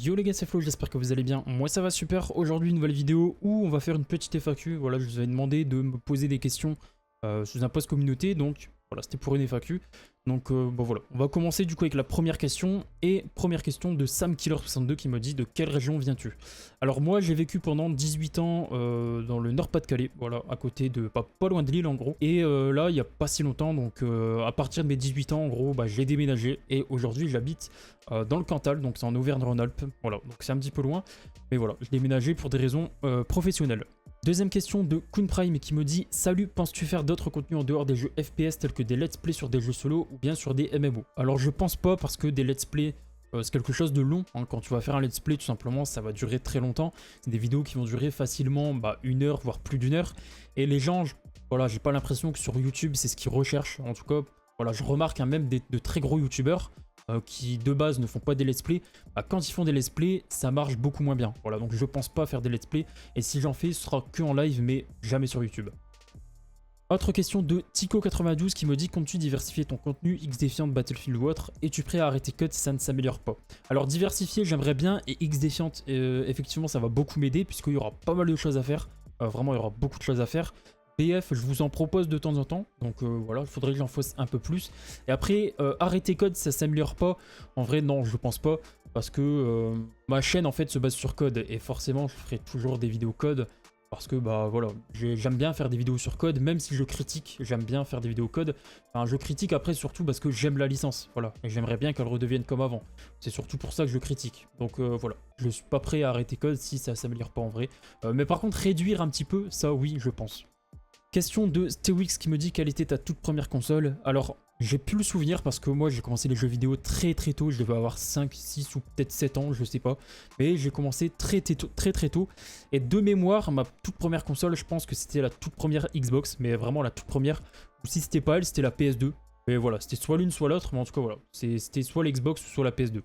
Yo les gars, c'est Flo, j'espère que vous allez bien. Moi ça va super. Aujourd'hui, une nouvelle vidéo où on va faire une petite FAQ. Voilà, je vous avais demandé de me poser des questions sous un post communauté. Donc voilà, c'était pour une FAQ. Donc bon voilà, on va commencer du coup avec la première question. Et première question de SamKiller62 qui me dit: de quelle région viens-tu? Alors moi j'ai vécu pendant 18 ans dans le Nord-Pas-de-Calais. Voilà, à côté de, pas loin de Lille en gros. Et là, il n'y a pas si longtemps, donc à partir de mes 18 ans en gros, bah, j'ai déménagé. Et aujourd'hui j'habite dans le Cantal, donc c'est en Auvergne-Rhône-Alpes. Voilà, donc c'est un petit peu loin. Mais voilà, j'ai déménagé pour des raisons professionnelles. Deuxième question de Kun Prime qui me dit: salut, penses-tu faire d'autres contenus en dehors des jeux FPS tels que des let's play sur des jeux solo ou bien sur des MMO? Alors je pense pas, parce que des let's play c'est quelque chose de long, hein. Quand tu vas faire un let's play tout simplement ça va durer très longtemps. C'est des vidéos qui vont durer facilement une heure voire plus d'une heure. Et les gens, voilà, j'ai pas l'impression que sur YouTube c'est ce qu'ils recherchent. En tout cas voilà, je remarque même de très gros youtubeurs qui de base ne font pas des let's play, quand ils font des let's play, ça marche beaucoup moins bien. Voilà, donc je pense pas faire des let's play, et si j'en fais, ce sera que en live, mais jamais sur YouTube. Autre question de Tico92 qui me dit: comptes-tu diversifier ton contenu XDefiant, Battlefield ou autre? Es-tu prêt à arrêter Cut si ça ne s'améliore pas? Alors diversifier, j'aimerais bien, et XDefiant, effectivement ça va beaucoup m'aider, puisqu'il y aura pas mal de choses à faire. Vraiment, il y aura beaucoup de choses à faire. BF, je vous en propose de temps en temps, donc voilà, il faudrait que j'en fasse un peu plus. Et après, arrêter Code, ça s'améliore pas. En vrai, non, je pense pas, parce que ma chaîne en fait se base sur Code, et forcément, je ferai toujours des vidéos Code, parce que bah voilà, j'aime bien faire des vidéos sur Code, même si je critique, j'aime bien faire des vidéos Code. Enfin, je critique après surtout parce que j'aime la licence, voilà, et j'aimerais bien qu'elle redevienne comme avant. C'est surtout pour ça que je critique. Donc voilà, je suis pas prêt à arrêter Code si ça s'améliore pas en vrai. Mais par contre, réduire un petit peu, ça oui, je pense. Question de Stewix qui me dit: quelle était ta toute première console? Alors, j'ai plus le souvenir parce que moi j'ai commencé les jeux vidéo très tôt, je devais avoir 5, 6 ou peut-être 7 ans, je sais pas. Mais j'ai commencé très tôt. Et de mémoire, ma toute première console, je pense que c'était la toute première Xbox, mais vraiment la toute première. Ou si c'était pas elle, c'était la PS2. Mais voilà, c'était soit l'une soit l'autre, mais en tout cas voilà, c'était soit l'Xbox ou soit la PS2.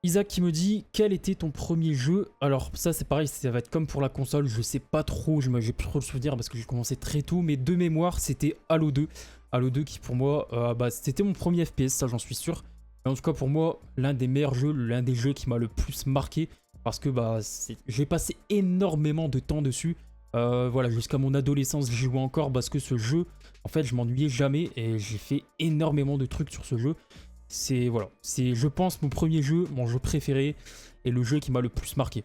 Isaac qui me dit: quel était ton premier jeu? Alors ça c'est pareil, ça va être comme pour la console, je sais pas trop, j'ai plus trop le souvenir parce que j'ai commencé très tôt, mais de mémoire c'était Halo 2. Halo 2 qui pour moi, c'était mon premier FPS, ça j'en suis sûr. Mais en tout cas pour moi, l'un des meilleurs jeux, l'un des jeux qui m'a le plus marqué, parce que j'ai passé énormément de temps dessus. Voilà, jusqu'à mon adolescence j'y jouais encore parce que ce jeu, en fait je m'ennuyais jamais et j'ai fait énormément de trucs sur ce jeu. Voilà, c'est je pense mon premier jeu, mon jeu préféré et le jeu qui m'a le plus marqué.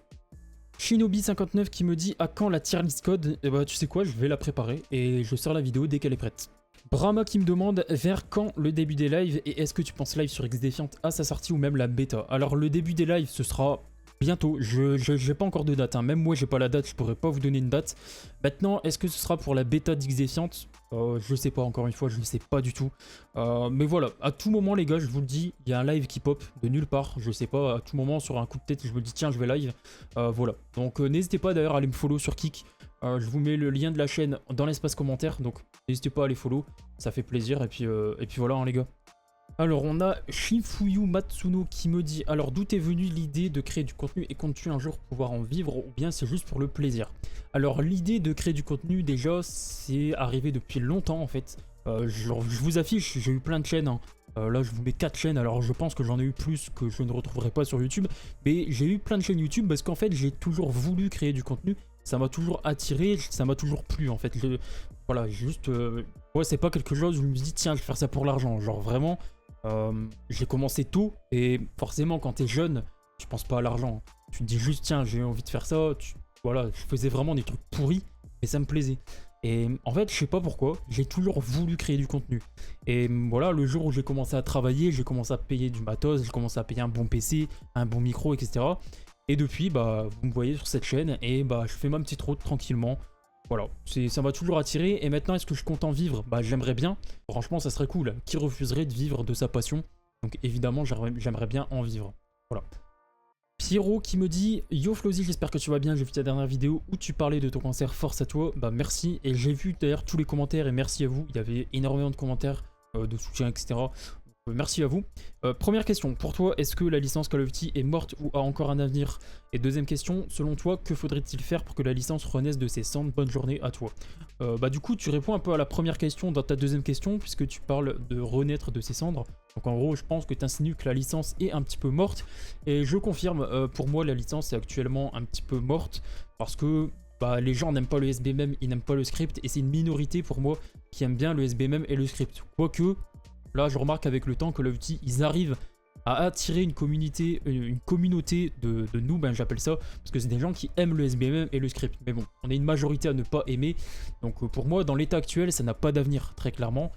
Shinobi59 qui me dit: à quand la tier list code? Et bah tu sais quoi, je vais la préparer et je sors la vidéo dès qu'elle est prête. Brahma qui me demande: vers quand le début des lives, et est-ce que tu penses live sur XDefiant à sa sortie ou même la bêta? Alors le début des lives ce sera bientôt, j'ai pas encore de date, hein. Même moi j'ai pas la date, je pourrais pas vous donner une date. Maintenant, est-ce que ce sera pour la bêta d'XDefiant? Je sais pas, encore une fois, je ne sais pas du tout. Mais voilà, à tout moment les gars, je vous le dis, il y a un live qui pop de nulle part. Je sais pas, à tout moment sur un coup de tête, je me dis tiens, je vais live. Voilà, donc n'hésitez pas d'ailleurs à aller me follow sur Kick. Je vous mets le lien de la chaîne dans l'espace commentaire, donc n'hésitez pas à aller follow, ça fait plaisir. Et puis voilà hein, les gars. Alors on a Shifuyu Matsuno qui me dit: alors d'où est venue l'idée de créer du contenu et comptes-tu un jour pouvoir en vivre ou bien c'est juste pour le plaisir? Alors l'idée de créer du contenu déjà c'est arrivé depuis longtemps en fait. Je vous affiche, j'ai eu plein de chaînes, hein. Là je vous mets 4 chaînes, alors je pense que j'en ai eu plus que je ne retrouverai pas sur YouTube. Mais j'ai eu plein de chaînes YouTube parce qu'en fait j'ai toujours voulu créer du contenu. Ça m'a toujours attiré, ça m'a toujours plu en fait. Voilà, juste... ouais, c'est pas quelque chose où je me dis tiens je vais faire ça pour l'argent, genre vraiment... j'ai commencé tôt et forcément quand t'es jeune tu penses pas à l'argent, tu te dis juste tiens j'ai envie de faire ça, voilà, je faisais vraiment des trucs pourris mais ça me plaisait. Et en fait je sais pas pourquoi, j'ai toujours voulu créer du contenu. Et voilà, le jour où j'ai commencé à travailler, j'ai commencé à payer du matos, j'ai commencé à payer un bon PC, un bon micro, etc. Et depuis vous me voyez sur cette chaîne et je fais ma petite route tranquillement. Voilà, ça m'a toujours attiré. Et maintenant, est-ce que je compte en vivre? J'aimerais bien. Franchement, ça serait cool. Qui refuserait de vivre de sa passion? Donc évidemment, j'aimerais bien en vivre. Voilà. Pierrot qui me dit: yo Flozy, j'espère que tu vas bien. J'ai vu ta dernière vidéo où tu parlais de ton cancer. Force à toi. Merci. Et j'ai vu d'ailleurs tous les commentaires et merci à vous. Il y avait énormément de commentaires, de soutien, etc. Merci à vous. Première question, pour toi, est-ce que la licence Call of Duty est morte ou a encore un avenir? Et deuxième question, selon toi, que faudrait-il faire pour que la licence renaisse de ses cendres? Bonne journée à toi. Bah du coup, tu réponds un peu à la première question dans ta deuxième question, puisque tu parles de renaître de ses cendres. Donc en gros, je pense que tu insinues que la licence est un petit peu morte, et je confirme, pour moi, la licence est actuellement un petit peu morte, parce que bah, les gens n'aiment pas le SBMM, ils n'aiment pas le script, et c'est une minorité pour moi qui aime bien le SBMM et le script. Quoique, là, je remarque avec le temps que Call of Duty, ils arrivent à attirer une communauté de nous, ben j'appelle ça, parce que c'est des gens qui aiment le SBMM et le script. Mais bon, on est une majorité à ne pas aimer, donc pour moi, dans l'état actuel, ça n'a pas d'avenir, très clairement.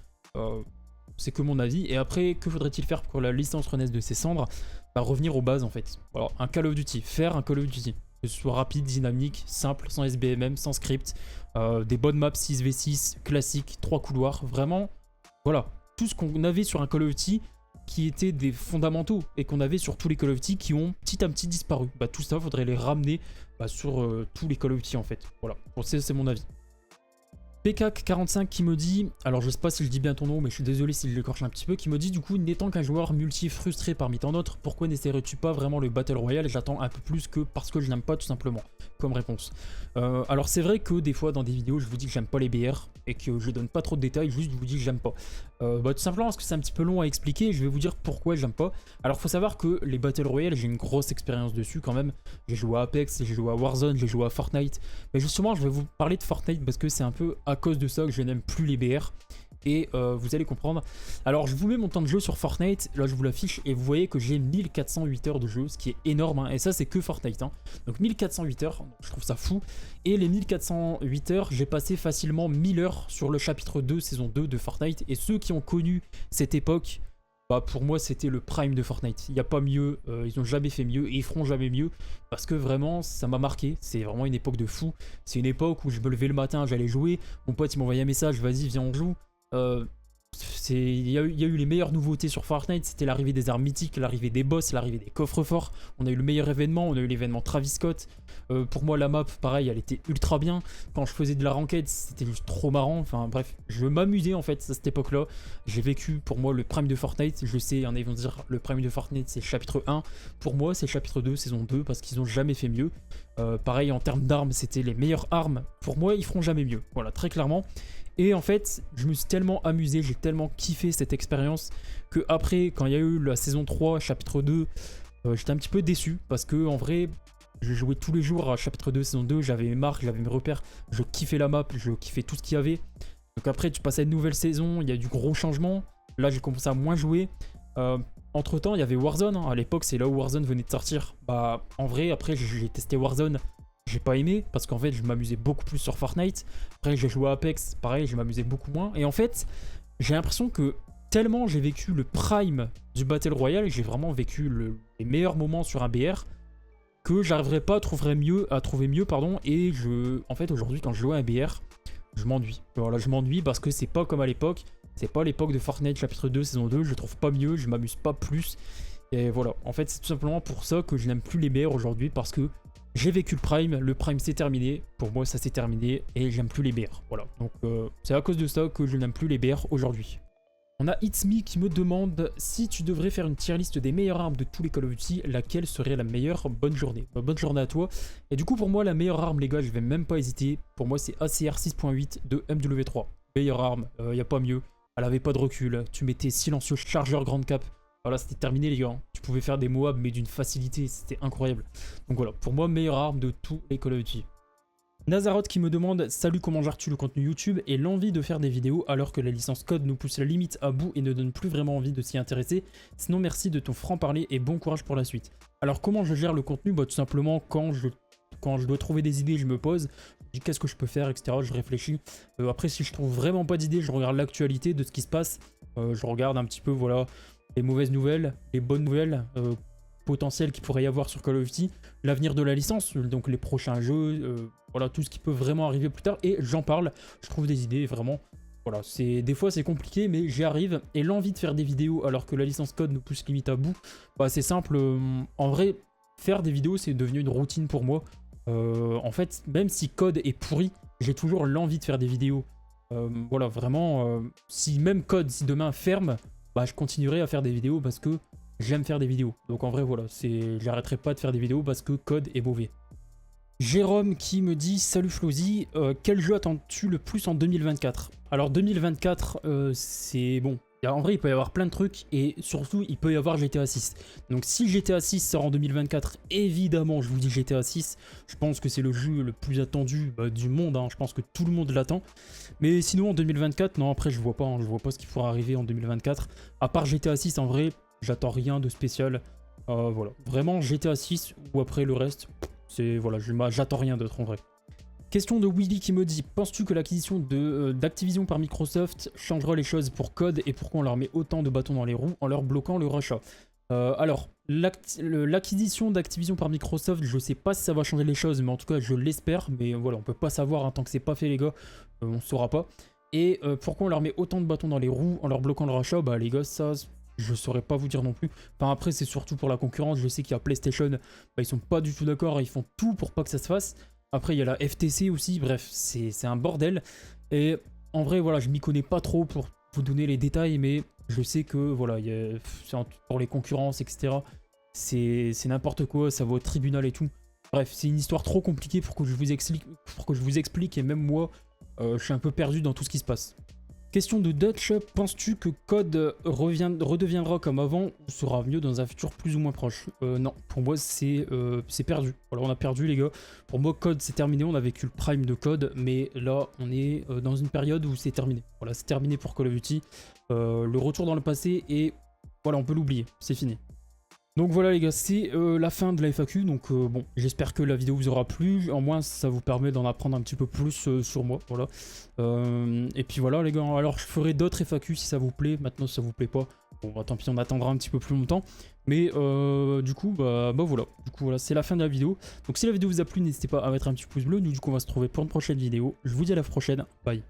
C'est que mon avis. Et après, que faudrait-il faire pour que la licence renaisse de ses cendres? Bah, revenir aux bases, en fait. Voilà, un Call of Duty, faire un Call of Duty. Que ce soit rapide, dynamique, simple, sans SBMM, sans script, des bonnes maps 6v6, classiques, 3 couloirs, vraiment, voilà. Tout ce qu'on avait sur un Call of Duty qui étaient des fondamentaux et qu'on avait sur tous les Call of Duty qui ont petit à petit disparu. Bah, tout ça, faudrait les ramener sur tous les Call of Duty en fait. Voilà, bon, c'est mon avis. PK45 qui me dit, alors je sais pas si je dis bien ton nom, mais je suis désolé si je l'écorche un petit peu, qui me dit du coup, n'étant qu'un joueur multi frustré parmi tant d'autres, pourquoi n'essaierais-tu pas vraiment le Battle Royale? J'attends un peu plus que parce que je n'aime pas tout simplement, comme réponse. Alors c'est vrai que des fois dans des vidéos, je vous dis que j'aime pas les BR et que je donne pas trop de détails, juste je vous dis que j'aime pas. Tout simplement parce que c'est un petit peu long à expliquer, je vais vous dire pourquoi j'aime pas. Alors faut savoir que les Battle Royale, j'ai une grosse expérience dessus quand même. J'ai joué à Apex, j'ai joué à Warzone, j'ai joué à Fortnite. Mais justement, je vais vous parler de Fortnite parce que c'est un peu à cause de ça que je n'aime plus les BR. Et vous allez comprendre. Alors je vous mets mon temps de jeu sur Fortnite, là je vous l'affiche et vous voyez que j'ai 1408 heures de jeu, ce qui est énorme, hein, et ça c'est que Fortnite. Hein. Donc 1408 heures, je trouve ça fou. Et les 1408 heures, j'ai passé facilement 1000 heures sur le chapitre 2, saison 2 de Fortnite. Et ceux qui ont connu cette époque, bah pour moi c'était le prime de Fortnite. Il n'y a pas mieux, ils n'ont jamais fait mieux et ils feront jamais mieux. Parce que vraiment ça m'a marqué, c'est vraiment une époque de fou. C'est une époque où je me levais le matin, j'allais jouer, mon pote il m'envoyait un message, vas-y viens on joue. Il y a eu les meilleures nouveautés sur Fortnite, c'était l'arrivée des armes mythiques, l'arrivée des boss, l'arrivée des coffres forts. On a eu le meilleur événement, on a eu l'événement Travis Scott. Pour moi la map pareil elle était ultra bien. Quand je faisais de la ranked c'était juste trop marrant. Enfin bref, je m'amusais en fait à cette époque là. J'ai vécu pour moi le prime de Fortnite. Je sais, il y en a ils vont dire le prime de Fortnite c'est chapitre 1. Pour moi c'est chapitre 2, saison 2 parce qu'ils ont jamais fait mieux. Pareil en termes d'armes c'était les meilleures armes. Pour moi ils feront jamais mieux, voilà très clairement. Et en fait, je me suis tellement amusé, j'ai tellement kiffé cette expérience que après, quand il y a eu la saison 3, chapitre 2, j'étais un petit peu déçu parce que en vrai, je jouais tous les jours à chapitre 2, saison 2, j'avais mes marques, j'avais mes repères, je kiffais la map, je kiffais tout ce qu'il y avait. Donc après, tu passes à une nouvelle saison, il y a du gros changement. Là, j'ai commencé à moins jouer. Entre temps, il y avait Warzone, hein. À l'époque, c'est là où Warzone venait de sortir. Bah, en vrai, après, j'ai testé Warzone. J'ai pas aimé parce qu'en fait je m'amusais beaucoup plus sur Fortnite. Après j'ai joué à Apex, pareil je m'amusais beaucoup moins. Et en fait j'ai l'impression que tellement j'ai vécu le prime du Battle Royale, j'ai vraiment vécu les meilleurs moments sur un BR, que j'arriverai pas à trouver mieux, et en fait aujourd'hui quand je joue à un BR, je m'ennuie. Voilà, je m'ennuie parce que c'est pas comme à l'époque, c'est pas l'époque de Fortnite chapitre 2 saison 2, je trouve pas mieux, je m'amuse pas plus. Et voilà, en fait c'est tout simplement pour ça que je n'aime plus les BR aujourd'hui parce que j'ai vécu le prime c'est terminé, pour moi ça s'est terminé et j'aime plus les BR, voilà. Donc c'est à cause de ça que je n'aime plus les BR aujourd'hui. On a It's Me qui me demande si tu devrais faire une tier list des meilleures armes de tous les Call of Duty, laquelle serait la meilleure? Bonne journée. Bonne journée à toi. Et du coup pour moi la meilleure arme les gars, je vais même pas hésiter, pour moi c'est ACR 6.8 de MW3. Meilleure arme, y a pas mieux, elle avait pas de recul, tu mettais silencieux chargeur grande cap. Voilà, c'était terminé les gars. Tu pouvais faire des Moab mais d'une facilité, c'était incroyable. Donc voilà, pour moi, meilleure arme de tous les Call of Duty. Nazaroth qui me demande « Salut, comment gères-tu le contenu YouTube et l'envie de faire des vidéos alors que la licence code nous pousse la limite à bout et ne donne plus vraiment envie de s'y intéresser? Sinon, merci de ton franc-parler et bon courage pour la suite. » Alors comment je gère le contenu? Bah tout simplement quand je dois trouver des idées, je me pose, je dis qu'est-ce que je peux faire, etc. Je réfléchis. Après si je trouve vraiment pas d'idées, je regarde l'actualité de ce qui se passe. Je regarde un petit peu, voilà, les mauvaises nouvelles, les bonnes nouvelles potentielles qu'il pourrait y avoir sur Call of Duty, l'avenir de la licence, donc les prochains jeux, voilà, tout ce qui peut vraiment arriver plus tard, et j'en parle, je trouve des idées, vraiment, voilà, des fois c'est compliqué, mais j'y arrive, et l'envie de faire des vidéos alors que la licence code nous pousse limite à bout, bah c'est simple, en vrai, faire des vidéos c'est devenu une routine pour moi, en fait, même si code est pourri, j'ai toujours l'envie de faire des vidéos, voilà, vraiment, si même code, si demain ferme, bah je continuerai à faire des vidéos parce que j'aime faire des vidéos. Donc en vrai voilà, j'arrêterai pas de faire des vidéos parce que code est mauvais. Jérôme qui me dit salut Flozy, quel jeu attends-tu le plus en 2024? Alors 2024 c'est bon. En vrai il peut y avoir plein de trucs et surtout il peut y avoir GTA 6. Donc si GTA 6 sort en 2024, évidemment je vous dis GTA 6. Je pense que c'est le jeu le plus attendu du monde, hein. Je pense que tout le monde l'attend. Mais sinon en 2024, non après je vois pas, hein. Je vois pas ce qui pourra arriver en 2024. À part GTA 6 en vrai, j'attends rien de spécial. Voilà, vraiment GTA 6 ou après le reste, c'est voilà, j'attends rien d'autre en vrai. Question de Willy qui me dit, penses-tu que l'acquisition d'Activision par Microsoft changera les choses pour Code et pourquoi on leur met autant de bâtons dans les roues en leur bloquant le rachat? Alors, l'acquisition d'Activision par Microsoft, je sais pas si ça va changer les choses, mais en tout cas je l'espère, mais voilà, on peut pas savoir, hein, tant que c'est pas fait les gars, on saura pas. Et pourquoi on leur met autant de bâtons dans les roues en leur bloquant le rachat? Bah les gars, ça je saurais pas vous dire non plus. Enfin après c'est surtout pour la concurrence, je sais qu'il y a PlayStation, bah, ils sont pas du tout d'accord, ils font tout pour pas que ça se fasse. Après il y a la FTC aussi, bref c'est un bordel. Et en vrai voilà, je m'y connais pas trop pour vous donner les détails, mais je sais que voilà, pour les concurrences etc. C'est n'importe quoi, ça va au tribunal et tout. Bref, c'est une histoire trop compliquée pour que je vous explique et même moi je suis un peu perdu dans tout ce qui se passe. Question de Dutch, penses-tu que Code redeviendra comme avant ou sera mieux dans un futur plus ou moins proche? Non, pour moi c'est perdu. Voilà, on a perdu les gars. Pour moi Code c'est terminé, on a vécu le prime de Code, mais là on est dans une période où c'est terminé. Voilà, c'est terminé pour Call of Duty. Le retour dans le passé et voilà, on peut l'oublier, c'est fini. Donc voilà les gars, c'est la fin de la FAQ, donc bon, j'espère que la vidéo vous aura plu, au moins ça vous permet d'en apprendre un petit peu plus sur moi, voilà. Et puis voilà les gars, alors je ferai d'autres FAQ si ça vous plaît, maintenant si ça vous plaît pas, bon bah, tant pis on attendra un petit peu plus longtemps. Mais du coup, bah voilà, c'est la fin de la vidéo. Donc si la vidéo vous a plu, n'hésitez pas à mettre un petit pouce bleu, nous du coup on va se retrouver pour une prochaine vidéo. Je vous dis à la prochaine, bye.